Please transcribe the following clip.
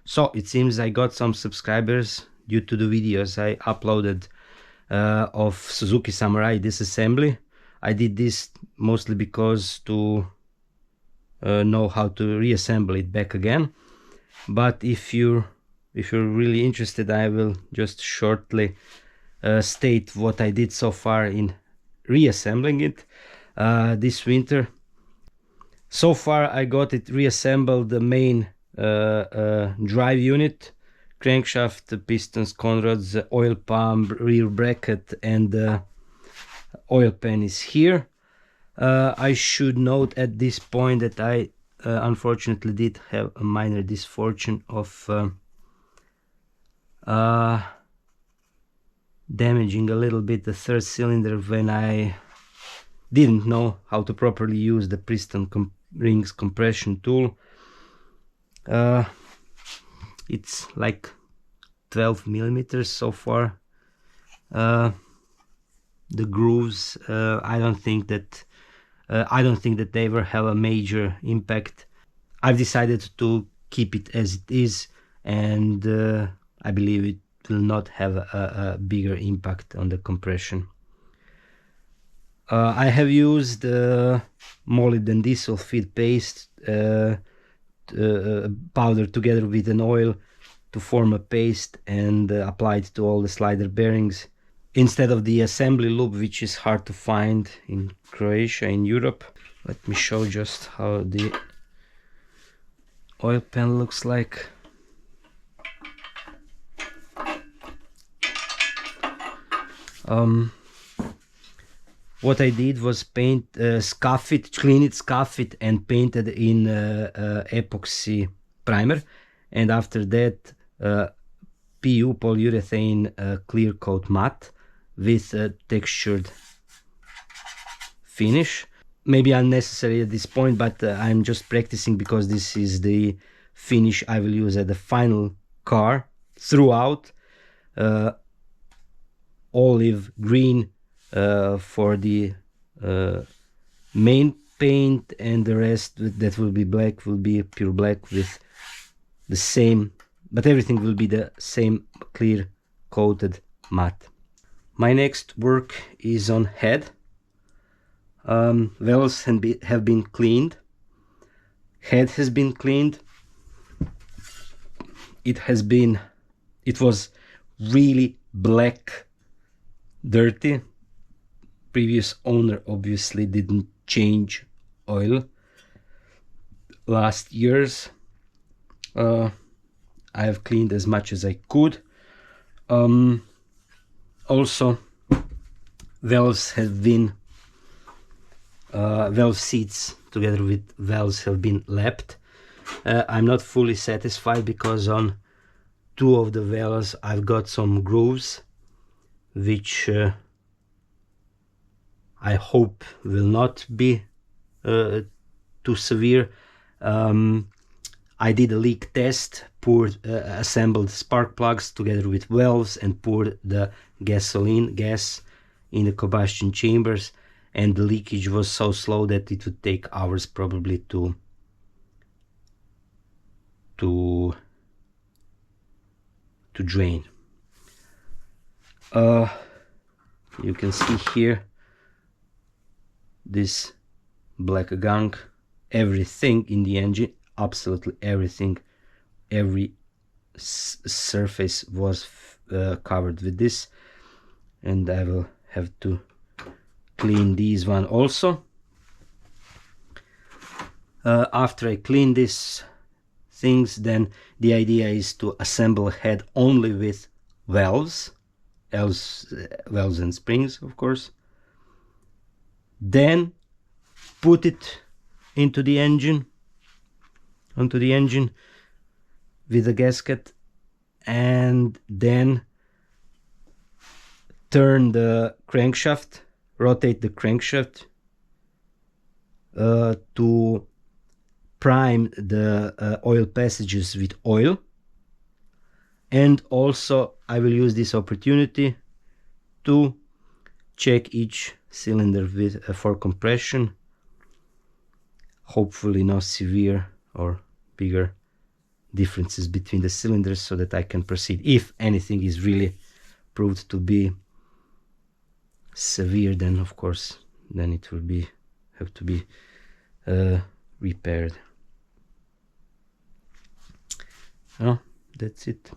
So it seems I got some subscribers due to the videos I uploaded of Suzuki Samurai disassembly. I did this mostly because to know how to reassemble it back again. But if you're really interested, I will just shortly state what I did so far in reassembling it this winter. So far I got it reassembled, the main drive unit, crankshaft, pistons, conrods, oil pump, rear bracket, and oil pan is here. I should note at this point that I unfortunately did have a minor misfortune of damaging a little bit the third cylinder when I didn't know how to properly use the piston rings compression tool. It's like 12 millimeters so far. The grooves, I don't think that they ever have a major impact. I've decided to keep it as it is, and I believe it will not have a bigger impact on the compression. I have used molybdenum disulfide paste powder together with an oil to form a paste and applied to all the slider bearings instead of the assembly lube, which is hard to find in Croatia, in Europe. Let me show just how the oil pan looks like. What I did was paint, scuff it, clean it, scuff it, and paint it in epoxy primer, and after that PU, polyurethane clear coat matte with a textured finish. Maybe unnecessary at this point, but I'm just practicing because this is the finish I will use at the final car throughout. Olive green for the main paint, and the rest that will be black will be pure black with the same, but everything will be the same clear coated matte. My next work is on head. Valves have been cleaned, head has been cleaned. It was really black, dirty. Previous owner obviously didn't change oil last years. I have cleaned as much as I could. Also, valves have been valve seats together with valves have been lapped. I'm not fully satisfied because on two of the valves I've got some grooves which I hope will not be too severe. I did a leak test, assembled spark plugs together with valves and poured the gas in the combustion chambers, and the leakage was so slow that it would take hours probably to drain. You can see here this black gunk, everything in the engine, absolutely everything, every surface was covered with this, and I will have to clean these one also. After I clean these things, then the idea is to assemble head only with valves and springs, of course. Then put it onto the engine with a gasket, and then turn the crankshaft, rotate the crankshaft to prime the oil passages with oil. And also I will use this opportunity to check each cylinder with for compression. Hopefully no severe or bigger differences between the cylinders so that I can proceed. If anything is really proved to be severe, then of course then it will be have to be repaired. Well, that's it.